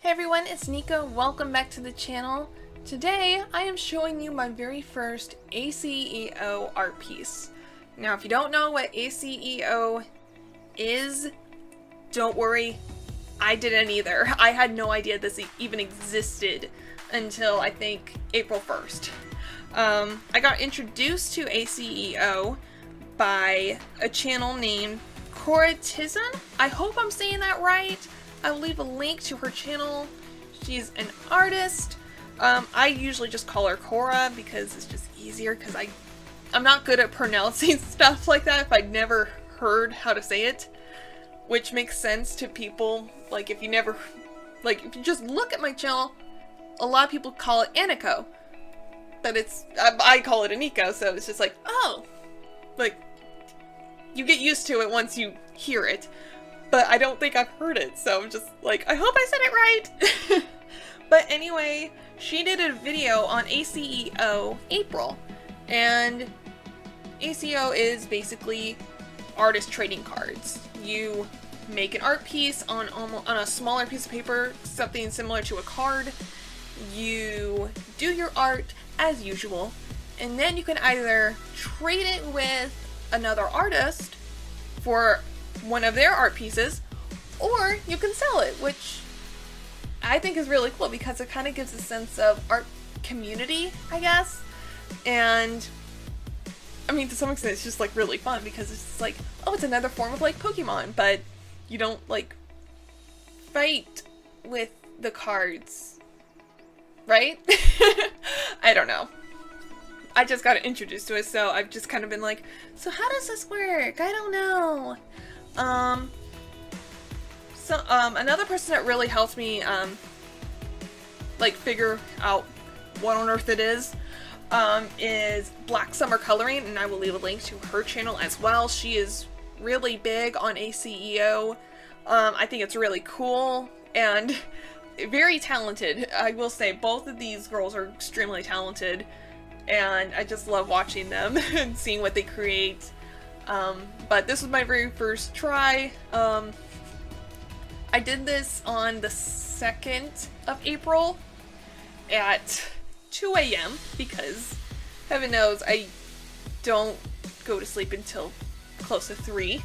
Hey everyone, it's Nico. Welcome back to the channel. Today I am showing you my very first ACEO art piece. Now if you don't know what ACEO is, don't worry, I didn't either. I had no idea this even existed until I think April 1st. I got introduced to ACEO by a channel named Coratizan. I hope I'm saying that right. I'll leave a link to her channel. She's an artist. I usually just call her Cora because it's just easier because I'm not good at pronouncing stuff like that if I'd never heard how to say it. Which makes sense to people, like if you just look at my channel, a lot of people call it Anico. But I call it Anico, so it's just like, oh, like, you get used to it once you hear it. But I don't think I've heard it, so I'm just like, I hope I said it right! But anyway, she did a video on ACEO April, and ACEO is basically artist trading cards. You make an art piece on a smaller piece of paper, something similar to a card. You do your art as usual, and then you can either trade it with another artist for one of their art pieces, or you can sell it, which I think is really cool because it kind of gives a sense of art community, I guess. And I mean, to some extent it's just like really fun because it's just like, oh, it's another form of like Pokemon, but you don't like fight with the cards, right? I don't know. I just got introduced to it, so I've just kind of been like, so how does this work? I don't know. Another person that really helped me, like, figure out what on earth it is Black Summer Coloring, and I will leave a link to her channel as well. She is really big on ACEO. I think it's really cool, and very talented. I will say, both of these girls are extremely talented, and I just love watching them and seeing what they create. But this was my very first try. I did this on the 2nd of April at 2 a.m. because heaven knows I don't go to sleep until close to 3.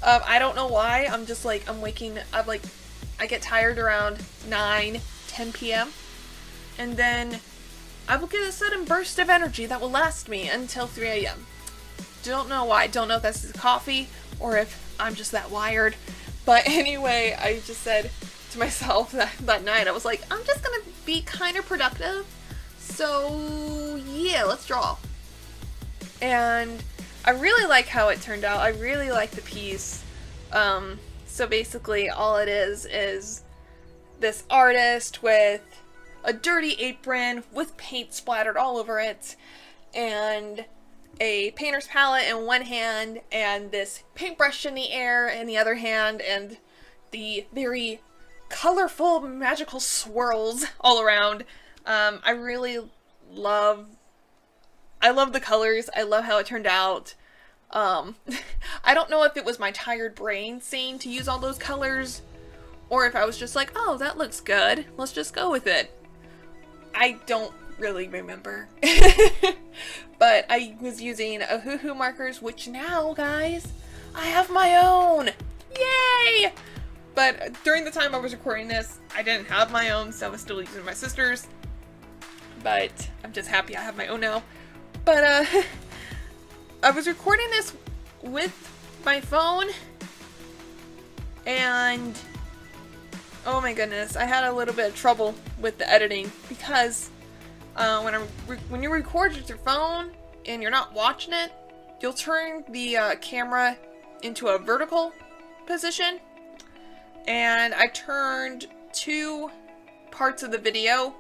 I don't know why. I'm just like, I get tired around 9, 10 p.m. and then I will get a sudden burst of energy that will last me until 3 a.m. Don't know why. Don't know if that's the coffee or if I'm just that wired. But anyway, I just said to myself that night, I was like, I'm just gonna be kind of productive. So yeah, let's draw. And I really like how it turned out. I really like the piece. So basically all it is this artist with a dirty apron with paint splattered all over it, and a painter's palette in one hand, and this paintbrush in the air in the other hand, and the very colorful magical swirls all around. I love the colors. I love how it turned out. I don't know if it was my tired brain saying to use all those colors, or if I was just like, oh, that looks good, let's just go with it. I don't really remember. But I was using Hoo markers, which now, guys, I have my own! Yay! But during the time I was recording this, I didn't have my own, so I was still using my sister's. But I'm just happy I have my own now. But, I was recording this with my phone, and oh my goodness, I had a little bit of trouble with the editing because when you record with your phone and you're not watching it, you'll turn the camera into a vertical position, and I turned 2 parts of the video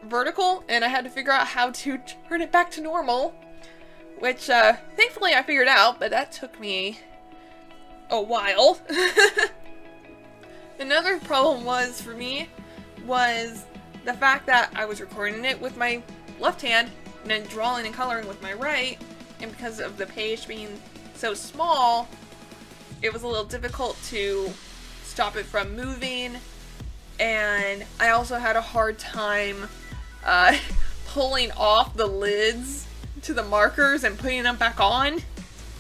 vertical, and I had to figure out how to turn it back to normal, which thankfully I figured out, but that took me a while. Another problem for me was the fact that I was recording it with my left hand and then drawing and coloring with my right, and because of the page being so small, it was a little difficult to stop it from moving and I also had a hard time pulling off the lids to the markers and putting them back on.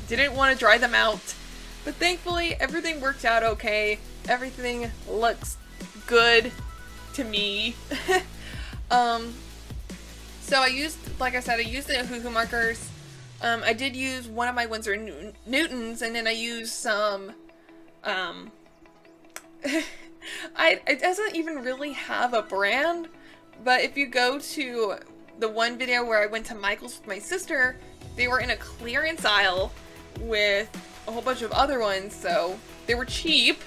Didn't want to dry them out, but thankfully everything worked out okay. Everything looks good to me. So I used, like I said, I used the Hoo Hoo markers. I did use one of my Winsor Newtons, and then I used some, it doesn't even really have a brand, but if you go to the one video where I went to Michael's with my sister, they were in a clearance aisle with a whole bunch of other ones, so they were cheap,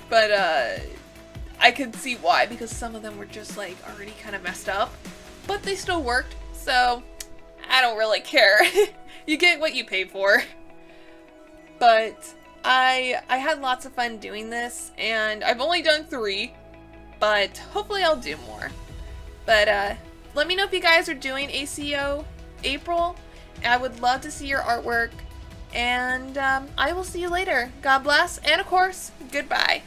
but I could see why, because some of them were just like already kind of messed up, but they still worked, so I don't really care. You get what you pay for. But I had lots of fun doing this, and I've only done 3, but hopefully I'll do more. But let me know if you guys are doing ACEO April. I would love to see your artwork, and I will see you later. God bless, and of course, goodbye.